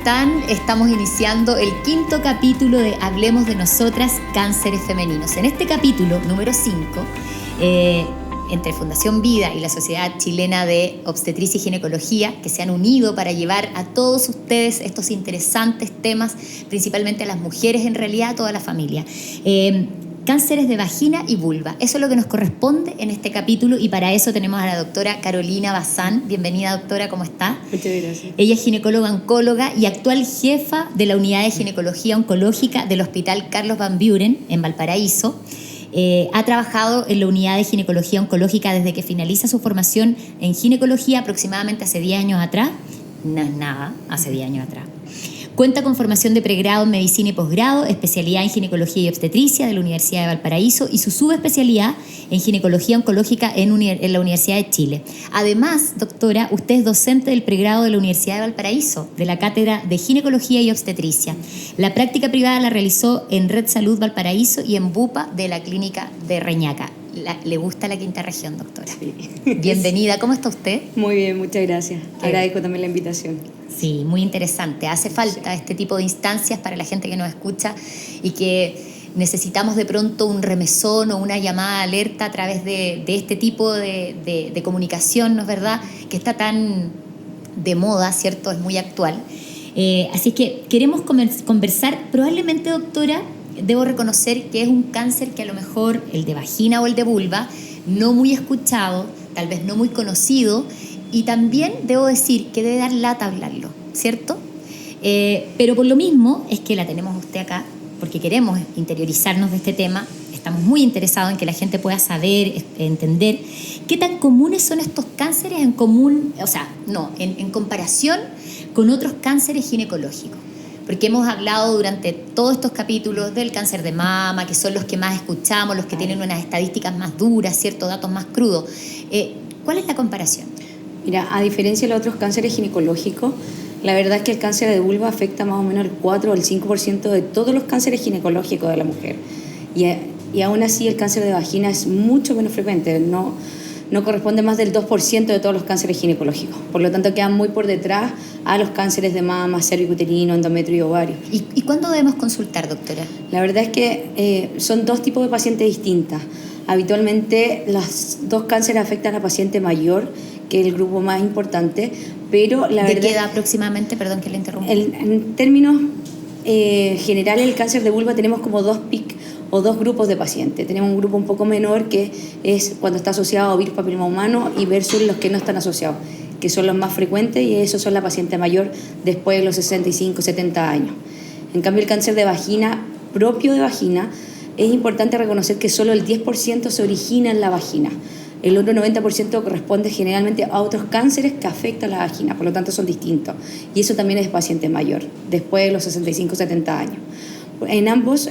están? Estamos iniciando el 5º capítulo de Hablemos de Nosotras, Cánceres Femeninos. En este capítulo, número 5, entre Fundación Vida y la Sociedad Chilena de Obstetricia y Ginecología, que se han unido para llevar a todos ustedes estos interesantes temas, principalmente a las mujeres, en realidad a toda la familia. Cánceres de vagina y vulva. Eso es lo que nos corresponde en este capítulo y para eso tenemos a la doctora Carolina Bazán. Bienvenida, doctora, ¿cómo está? Muchas gracias. Ella es ginecóloga oncóloga y actual jefa de la unidad de ginecología oncológica del Hospital Carlos Van Buren en Valparaíso. Ha trabajado en la unidad de ginecología oncológica desde que finaliza su formación en ginecología aproximadamente hace 10 años atrás. No es nada, hace 10 años atrás. Cuenta con formación de pregrado en medicina y posgrado, especialidad en ginecología y obstetricia de la Universidad de Valparaíso y su subespecialidad en ginecología oncológica en la Universidad de Chile. Además, doctora, usted es docente del pregrado de la Universidad de Valparaíso, de la Cátedra de Ginecología y Obstetricia. La práctica privada la realizó en Red Salud Valparaíso y en Bupa de la Clínica de Reñaca. ¿Le gusta la quinta región, doctora? Sí. Bienvenida, ¿cómo está usted? Muy bien, muchas gracias. Agradezco también la invitación. Sí, muy interesante. Hace falta este tipo de instancias para la gente que nos escucha y que necesitamos de pronto un remesón o una llamada de alerta a través de este tipo de comunicación, ¿no es verdad? Que está tan de moda, ¿cierto? Es muy actual. Así es que queremos conversar, probablemente, doctora, debo reconocer que es un cáncer que a lo mejor el de vagina o el de vulva, no muy escuchado, tal vez no muy conocido, y también debo decir que debe dar lata hablarlo, ¿cierto? Pero por lo mismo es que la tenemos usted acá, porque queremos interiorizarnos de este tema, estamos muy interesados en que la gente pueda saber, entender qué tan comunes son estos cánceres en comparación con otros cánceres ginecológicos. Porque hemos hablado durante todos estos capítulos del cáncer de mama, que son los que más escuchamos, los que tienen unas estadísticas más duras, ciertos datos más crudos. ¿Cuál es la comparación? Mira, a diferencia de los otros cánceres ginecológicos, la verdad es que el cáncer de vulva afecta más o menos el 4 o el 5% de todos los cánceres ginecológicos de la mujer. Y aún así el cáncer de vagina es mucho menos frecuente, no corresponde más del 2% de todos los cánceres ginecológicos. Por lo tanto, quedan muy por detrás a los cánceres de mama, cervicuterino, endometrio y ovario. ¿Y cuándo debemos consultar, doctora? La verdad es que son dos tipos de pacientes distintas. Habitualmente los dos cánceres afectan a paciente mayor, que es el grupo más importante, pero la verdad... ¿De qué edad aproximadamente? Perdón que le interrumpa. En términos generales, el cáncer de vulva tenemos como dos picos o dos grupos de pacientes. Tenemos un grupo un poco menor que es cuando está asociado a virus papiloma humano y versus los que no están asociados, que son los más frecuentes y esos son la paciente mayor después de los 65, 70 años. En cambio, el cáncer de vagina, propio de vagina, es importante reconocer que solo el 10% se origina en la vagina. El otro 90% corresponde generalmente a otros cánceres que afectan la vagina, por lo tanto son distintos. Y eso también es de paciente mayor, después de los 65, 70 años. En ambos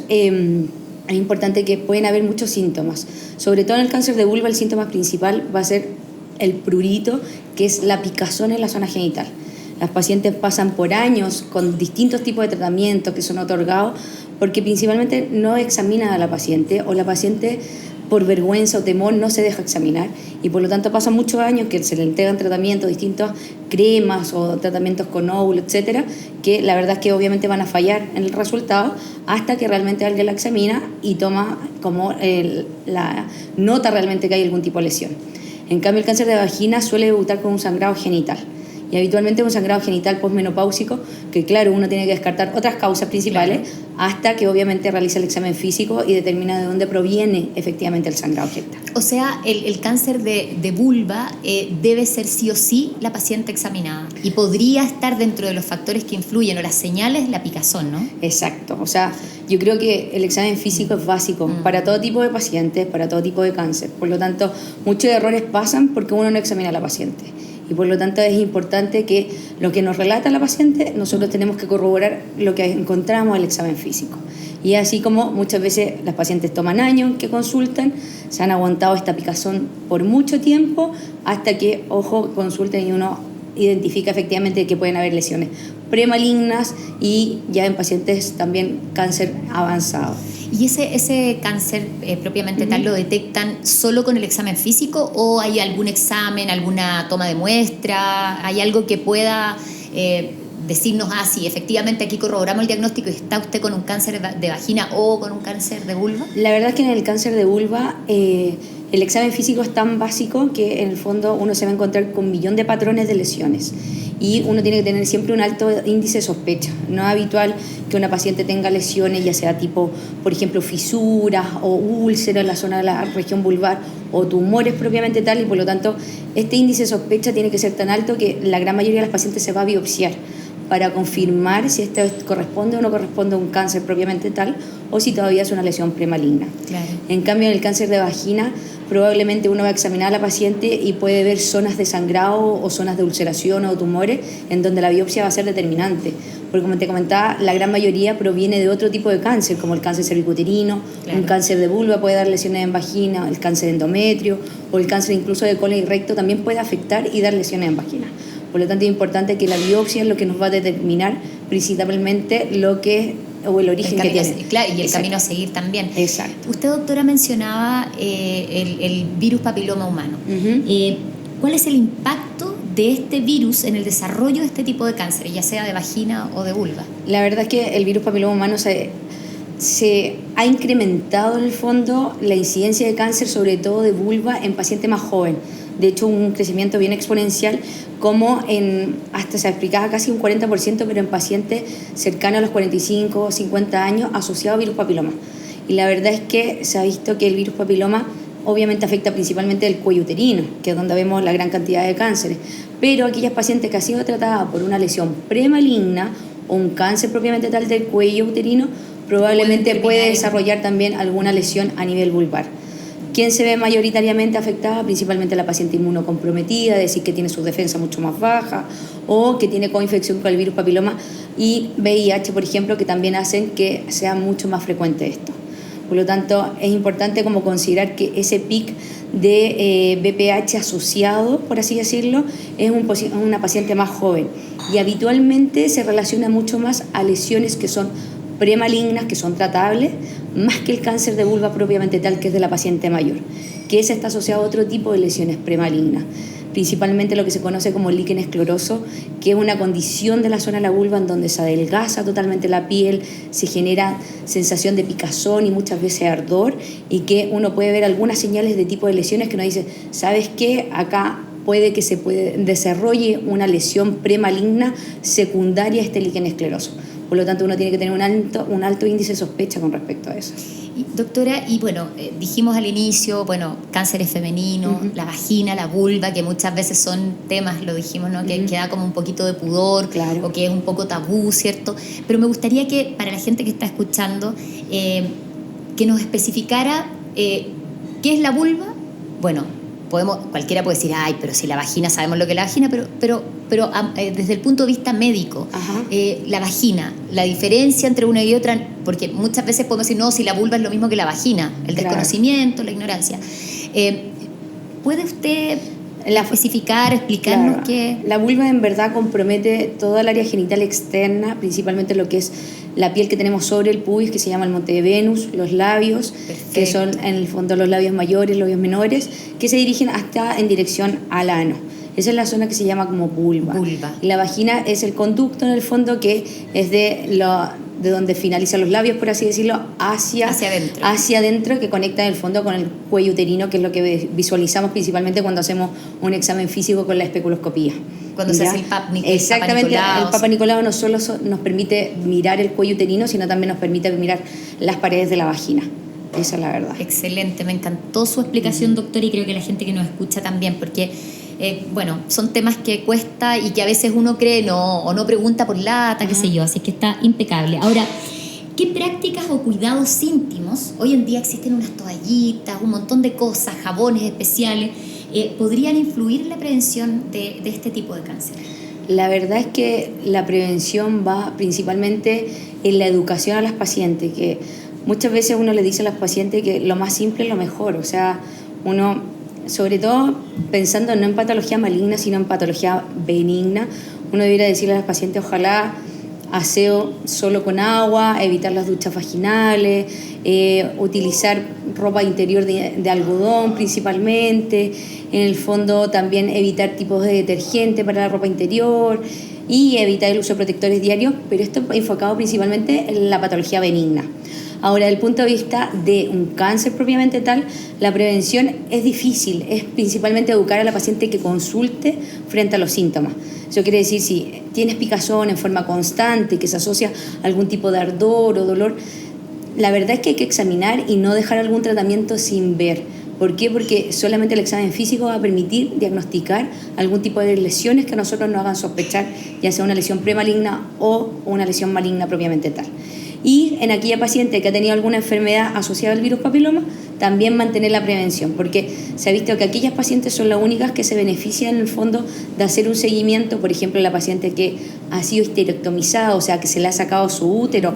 es importante que pueden haber muchos síntomas. Sobre todo en el cáncer de vulva, el síntoma principal va a ser el prurito, que es la picazón en la zona genital. Las pacientes pasan por años con distintos tipos de tratamientos que son otorgados porque principalmente no examinan a la paciente o la paciente por vergüenza o temor no se deja examinar y por lo tanto pasan muchos años que se le entregan tratamientos, distintas cremas o tratamientos con óvulo, etcétera, que la verdad es que obviamente van a fallar en el resultado hasta que realmente alguien la examina y toma como la nota realmente que hay algún tipo de lesión. En cambio, el cáncer de vagina suele debutar con un sangrado genital. Y habitualmente un sangrado genital posmenopáusico, que claro, uno tiene que descartar otras causas principales, claro, hasta que obviamente realiza el examen físico y determina de dónde proviene efectivamente el sangrado genital. O sea, el cáncer de vulva debe ser sí o sí la paciente examinada. Y podría estar dentro de los factores que influyen o las señales, la picazón, ¿no? Exacto. O sea, yo creo que el examen físico es básico para todo tipo de pacientes, para todo tipo de cáncer. Por lo tanto, muchos errores pasan porque uno no examina a la paciente. Y por lo tanto es importante que lo que nos relata la paciente, nosotros tenemos que corroborar lo que encontramos en el examen físico. Y así como muchas veces las pacientes toman años que consultan, se han aguantado esta picazón por mucho tiempo hasta que, ojo, consulten y uno identifica efectivamente que pueden haber lesiones premalignas y ya en pacientes también cáncer avanzado. ¿Y ese cáncer propiamente tal lo detectan solo con el examen físico o hay algún examen, alguna toma de muestra, hay algo que pueda decirnos, sí, efectivamente aquí corroboramos el diagnóstico y está usted con un cáncer de vagina o con un cáncer de vulva? La verdad es que en el cáncer de vulva el examen físico es tan básico que en el fondo uno se va a encontrar con 1 millón de patrones de lesiones y uno tiene que tener siempre un alto índice de sospecha. No es habitual que una paciente tenga lesiones, ya sea tipo, por ejemplo, fisuras o úlceras en la zona de la región vulvar o tumores propiamente tal, y por lo tanto este índice de sospecha tiene que ser tan alto que la gran mayoría de las pacientes se va a biopsiar para confirmar si esto corresponde o no corresponde a un cáncer propiamente tal o si todavía es una lesión premaligna. Claro. En cambio, en el cáncer de vagina, probablemente uno va a examinar a la paciente y puede ver zonas de sangrado o zonas de ulceración o tumores en donde la biopsia va a ser determinante. Porque como te comentaba, la gran mayoría proviene de otro tipo de cáncer, como el cáncer cervicuterino, claro. Un cáncer de vulva puede dar lesiones en vagina, el cáncer de endometrio o el cáncer incluso de colon y recto también puede afectar y dar lesiones en vagina. Por lo tanto, es importante que la biopsia es lo que nos va a determinar principalmente lo que o el origen que tiene. Claro, y el Exacto. camino a seguir también. Exacto. Usted, doctora, mencionaba el virus papiloma humano. Uh-huh. ¿Cuál es el impacto de este virus en el desarrollo de este tipo de cáncer, ya sea de vagina o de vulva? La verdad es que el virus papiloma humano se ha incrementado en el fondo la incidencia de cáncer, sobre todo de vulva, en pacientes más jóvenes. De hecho, un crecimiento bien exponencial, como hasta se explicaba casi un 40%, pero en pacientes cercanos a los 45 o 50 años asociados a virus papiloma. Y la verdad es que se ha visto que el virus papiloma obviamente afecta principalmente el cuello uterino, que es donde vemos la gran cantidad de cánceres, pero aquellas pacientes que han sido tratadas por una lesión premaligna o un cáncer propiamente tal del cuello uterino, probablemente puede desarrollar también alguna lesión a nivel vulvar. ¿Quién se ve mayoritariamente afectada? Principalmente la paciente inmunocomprometida, es decir, que tiene su defensa mucho más baja o que tiene coinfección con el virus papiloma y VIH, por ejemplo, que también hacen que sea mucho más frecuente esto. Por lo tanto, es importante como considerar que ese pic de VPH asociado, por así decirlo, es una paciente más joven y habitualmente se relaciona mucho más a lesiones que son premalignas, que son tratables, más que el cáncer de vulva propiamente tal, que es de la paciente mayor, que ese está asociado a otro tipo de lesiones premalignas, principalmente lo que se conoce como líquen escleroso, que es una condición de la zona de la vulva en donde se adelgaza totalmente la piel, se genera sensación de picazón y muchas veces ardor, y que uno puede ver algunas señales de tipo de lesiones que nos dice, ¿sabes qué? Acá puede que se desarrolle una lesión premaligna secundaria a este líquen escleroso. Por lo tanto, uno tiene que tener un alto índice de sospecha con respecto a eso. Doctora, y bueno, dijimos al inicio, cánceres femeninos, uh-huh. La vagina, la vulva, que muchas veces son temas, lo dijimos, ¿no? Que da como un poquito de pudor, claro. O que es un poco tabú, ¿cierto? Pero me gustaría que para la gente que está escuchando, que nos especificara qué es la vulva. Bueno, cualquiera puede decir, pero si la vagina, sabemos lo que es la vagina, pero desde el punto de vista médico, la vagina, la diferencia entre una y otra, porque muchas veces podemos decir, no, si la vulva es lo mismo que la vagina, el desconocimiento, la ignorancia. ¿Puede usted especificar, explicarnos qué? La vulva en verdad compromete toda el área genital externa, principalmente lo que es la piel que tenemos sobre el pubis, que se llama el monte de Venus, los labios, perfecto. Que son en el fondo los labios mayores, los labios menores, que se dirigen hasta en dirección al ano. Esa es la zona que se llama como vulva. Y la vagina es el conducto en el fondo que es de donde finalizan los labios, por así decirlo, hacia adentro, que conecta en el fondo con el cuello uterino, que es lo que visualizamos principalmente cuando hacemos un examen físico con la especuloscopía. Cuando se hace el Papa Nicolau. Exactamente, el Papa Nicolau no solo nos permite mirar el cuello uterino, sino también nos permite mirar las paredes de la vagina. Esa es la verdad. Excelente, me encantó su explicación, doctor, y creo que la gente que nos escucha también, porque son temas que cuesta y que a veces uno cree o no pregunta por lata, qué sé yo, así que está impecable. Ahora, ¿qué prácticas o cuidados íntimos? Hoy en día existen unas toallitas, un montón de cosas, jabones especiales, podrían influir en la prevención de este tipo de cáncer. La verdad es que la prevención va principalmente en la educación a las pacientes, que muchas veces uno le dice a las pacientes que lo más simple es lo mejor, o sea, uno, sobre todo pensando no en patología maligna, sino en patología benigna, uno debería decirle a las pacientes, ojalá aseo solo con agua, evitar las duchas vaginales, utilizar ropa interior de algodón principalmente, en el fondo también evitar tipos de detergente para la ropa interior, y evitar el uso de protectores diarios, pero esto enfocado principalmente en la patología benigna. Ahora, desde el punto de vista de un cáncer propiamente tal, la prevención es difícil, es principalmente educar a la paciente que consulte frente a los síntomas. Eso quiere decir, si tienes picazón en forma constante, que se asocia a algún tipo de ardor o dolor, la verdad es que hay que examinar y no dejar algún tratamiento sin ver. ¿Por qué? Porque solamente el examen físico va a permitir diagnosticar algún tipo de lesiones que a nosotros nos hagan sospechar, ya sea una lesión premaligna o una lesión maligna propiamente tal. Y en aquella paciente que ha tenido alguna enfermedad asociada al virus papiloma, también mantener la prevención, porque se ha visto que aquellas pacientes son las únicas que se benefician en el fondo de hacer un seguimiento. Por ejemplo, la paciente que ha sido histerectomizada, o sea, que se le ha sacado su útero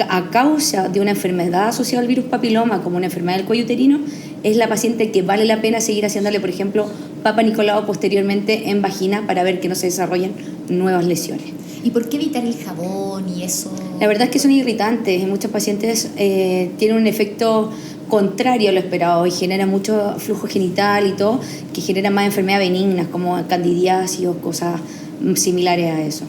a causa de una enfermedad asociada al virus papiloma, como una enfermedad del cuello uterino, es la paciente que vale la pena seguir haciéndole, por ejemplo, Papa Nicolau posteriormente en vagina para ver que no se desarrollen nuevas lesiones. ¿Y por qué evitar el jabón y eso? La verdad es que son irritantes y muchos pacientes tienen un efecto contrario a lo esperado y genera mucho flujo genital y todo, que genera más enfermedades benignas como candidiasis o cosas similares a eso.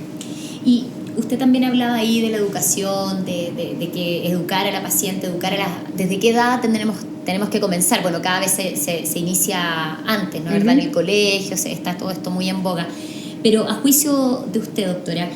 Y usted también hablaba ahí de la educación, de que educar a la paciente, ¿desde qué edad tenemos que comenzar? Bueno, cada vez se inicia antes, ¿no? ¿Verdad? En el colegio está todo esto muy en boga. Pero a juicio de usted, doctora,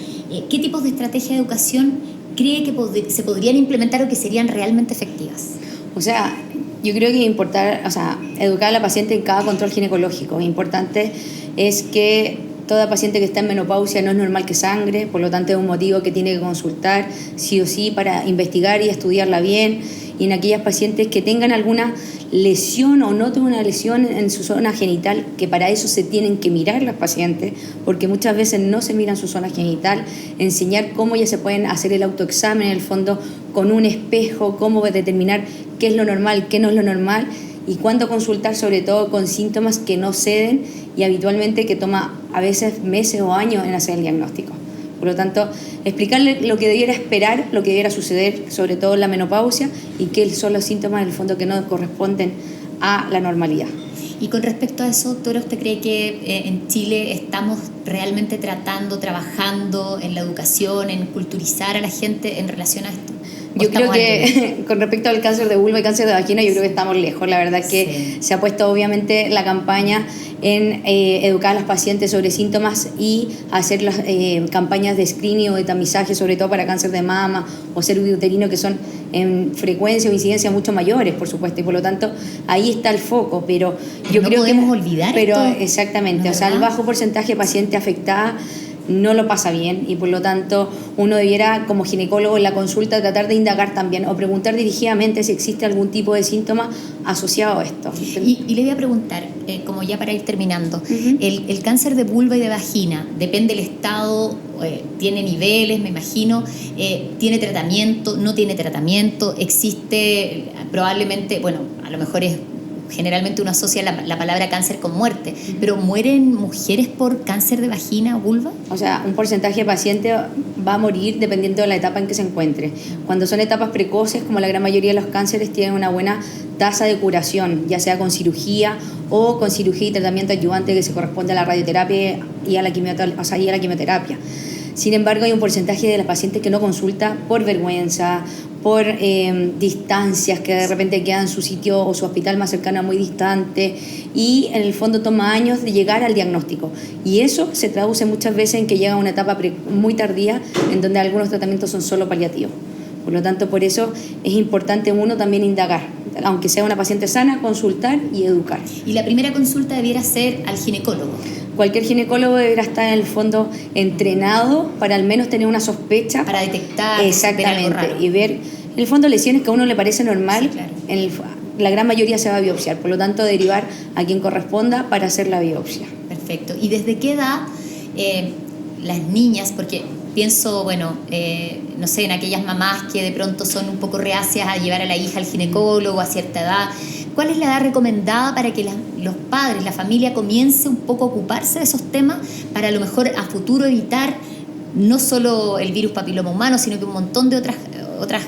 ¿qué tipos de estrategias de educación cree que se podrían implementar o que serían realmente efectivas? O sea, yo creo que educar a la paciente en cada control ginecológico. Importante es que toda paciente que está en menopausia no es normal que sangre, por lo tanto es un motivo que tiene que consultar sí o sí para investigar y estudiarla bien. Y en aquellas pacientes que tengan alguna lesión o no tengan una lesión en su zona genital, que para eso se tienen que mirar las pacientes, porque muchas veces no se miran su zona genital, enseñar cómo ya se pueden hacer el autoexamen en el fondo con un espejo, cómo determinar qué es lo normal, qué no es lo normal, y cuándo consultar, sobre todo con síntomas que no ceden y habitualmente que toma a veces meses o años en hacer el diagnóstico. Por lo tanto, explicarle lo que debiera esperar, lo que debiera suceder, sobre todo en la menopausia, y qué son los síntomas en el fondo que no corresponden a la normalidad. Y con respecto a eso, doctora, ¿usted cree que en Chile estamos realmente trabajando en la educación, en culturizar a la gente en relación a esto? Yo creo que con respecto al cáncer de vulva y cáncer de vagina, yo creo que estamos lejos. La verdad es que se ha puesto obviamente la campaña en educar a las pacientes sobre síntomas y hacer las campañas de screening o de tamizaje, sobre todo para cáncer de mama o cervicuterino, uterino, que son en frecuencia o incidencia mucho mayores, por supuesto, y por lo tanto ahí está el foco, pero yo creo que... No podemos olvidar pero esto. Exactamente, ¿No, o sea, el bajo porcentaje de paciente afectada no lo pasa bien y por lo tanto uno debiera como ginecólogo en la consulta tratar de indagar también o preguntar dirigidamente si existe algún tipo de síntoma asociado a esto. Y le voy a preguntar, como ya para ir terminando, el cáncer de vulva y de vagina, depende del estado, tiene niveles, me imagino, tiene tratamiento, no tiene tratamiento, existe probablemente, bueno, a lo mejor generalmente uno asocia la palabra cáncer con muerte, pero ¿mueren mujeres por cáncer de vagina o vulva? O sea, un porcentaje de pacientes va a morir dependiendo de la etapa en que se encuentre. Cuando son etapas precoces, como la gran mayoría de los cánceres, tienen una buena tasa de curación, ya sea con cirugía o con cirugía y tratamiento ayudante que se corresponde a la radioterapia y a la quimioterapia. Sin embargo, hay un porcentaje de las pacientes que no consulta por vergüenza, por distancias, que de repente quedan su sitio o su hospital más cercano muy distante y en el fondo toma años de llegar al diagnóstico. Y eso se traduce muchas veces en que llega a una etapa muy tardía en donde algunos tratamientos son solo paliativos. Por lo tanto, por eso es importante uno también indagar, aunque sea una paciente sana, consultar y educar. Y la primera consulta debiera ser al ginecólogo. Cualquier ginecólogo deberá estar en el fondo entrenado para al menos tener una sospecha. Para detectar, exactamente, ver algo raro. Y ver, en el fondo, lesiones que a uno le parece normal, sí, claro. La gran mayoría se va a biopsiar, por lo tanto derivar a quien corresponda para hacer la biopsia. Perfecto. ¿Y desde qué edad las niñas, porque pienso, bueno, no sé, en aquellas mamás que de pronto son un poco reacias a llevar a la hija al ginecólogo a cierta edad, ¿cuál es la edad recomendada para que los padres, la familia comience un poco a ocuparse de esos temas para a lo mejor a futuro evitar no solo el virus papiloma humano, sino que un montón de otras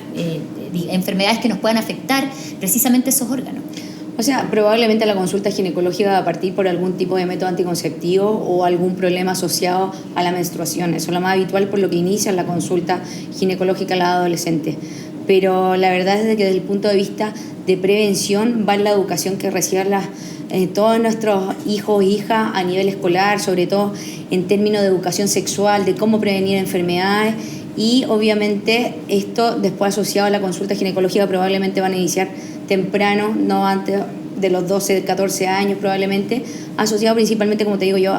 enfermedades que nos puedan afectar precisamente esos órganos? O sea, probablemente la consulta ginecológica va a partir por algún tipo de método anticonceptivo o algún problema asociado a la menstruación. Eso es lo más habitual, por lo que inicia la consulta ginecológica a la adolescente. Pero la verdad es que desde el punto de vista de prevención va en la educación que reciban todos nuestros hijos e hijas a nivel escolar, sobre todo en términos de educación sexual, de cómo prevenir enfermedades, y obviamente esto después asociado a la consulta ginecológica probablemente van a iniciar temprano, no antes de los 12, 14 años probablemente, asociado principalmente, como te digo yo,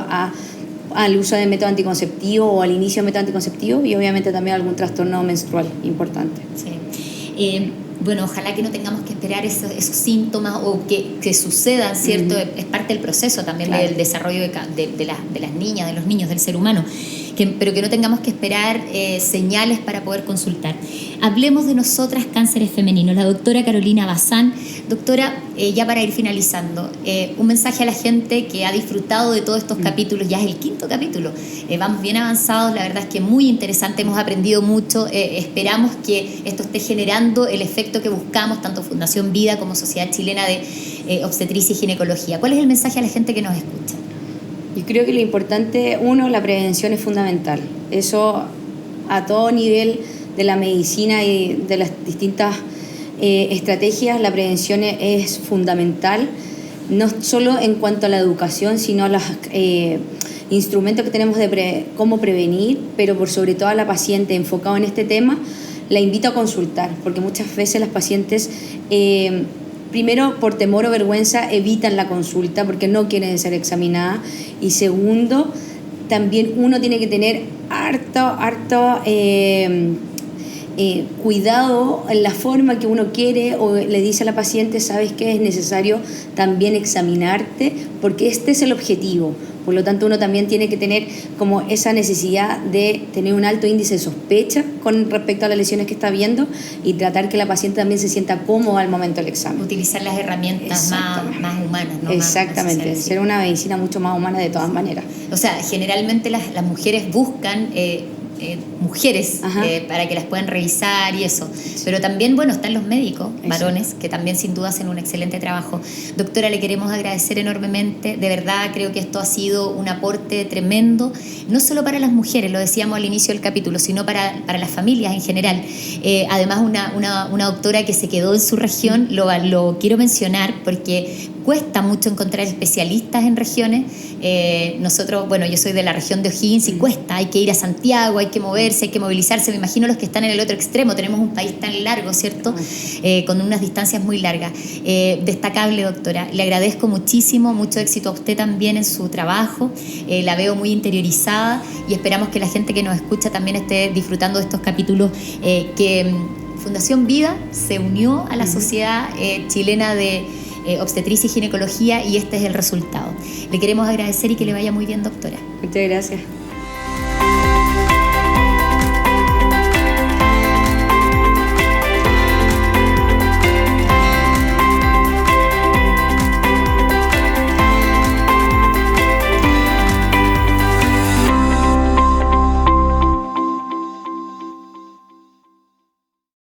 al uso de método anticonceptivo o al inicio de método anticonceptivo, y obviamente también algún trastorno menstrual importante. Sí. Bueno, ojalá que no tengamos que esperar esos síntomas o que sucedan, ¿cierto? Es parte del proceso también, claro, del desarrollo de las niñas, de los niños, del ser humano, pero que no tengamos que esperar señales para poder consultar. Hablemos de nosotras, cánceres femeninos. La doctora Carolina Bazán. Doctora, ya para ir finalizando, un mensaje a la gente que ha disfrutado de todos estos capítulos. Ya es el 5º capítulo, vamos bien avanzados, la verdad es que muy interesante, hemos aprendido mucho, esperamos que esto esté generando el efecto que buscamos, tanto Fundación Vida como Sociedad Chilena de Obstetricia y Ginecología. ¿Cuál es el mensaje a la gente que nos escucha? Yo creo que lo importante, la prevención es fundamental. Eso a todo nivel de la medicina y de las distintas estrategias, la prevención es fundamental, no solo en cuanto a la educación, sino a los instrumentos que tenemos de cómo prevenir, pero por sobre todo a la paciente enfocado en este tema, la invito a consultar, porque muchas veces las pacientes, primero, por temor o vergüenza, evitan la consulta porque no quieren ser examinadas, y segundo, también uno tiene que tener harto cuidado en la forma que uno quiere o le dice a la paciente, sabes que es necesario también examinarte porque este es el objetivo. Por lo tanto, uno también tiene que tener como esa necesidad de tener un alto índice de sospecha con respecto a las lesiones que está viendo y tratar que la paciente también se sienta cómoda al momento del examen. Utilizar las herramientas más humanas, ¿no? Exactamente, más ser una medicina mucho más humana de todas maneras. O sea, generalmente las mujeres buscan mujeres para que las puedan revisar y eso, pero también, bueno, están los médicos varones que también sin duda hacen un excelente trabajo. Doctora, le queremos agradecer enormemente, de verdad creo que esto ha sido un aporte tremendo, no solo para las mujeres, lo decíamos al inicio del capítulo, sino para las familias en general. Además una doctora que se quedó en su región, lo quiero mencionar porque cuesta mucho encontrar especialistas en regiones. Nosotros, bueno, yo soy de la región de O'Higgins y cuesta, hay que ir a Santiago, hay que moverse, hay que movilizarse. Me imagino los que están en el otro extremo, tenemos un país tan largo, ¿cierto? Con unas distancias muy largas. Destacable, doctora. Le agradezco muchísimo, mucho éxito a usted también en su trabajo. La veo muy interiorizada y esperamos que la gente que nos escucha también esté disfrutando de estos capítulos que Fundación Vida se unió a la Sociedad Chilena de Obstetricia y Ginecología y este es el resultado. Le queremos agradecer y que le vaya muy bien, doctora. Muchas gracias.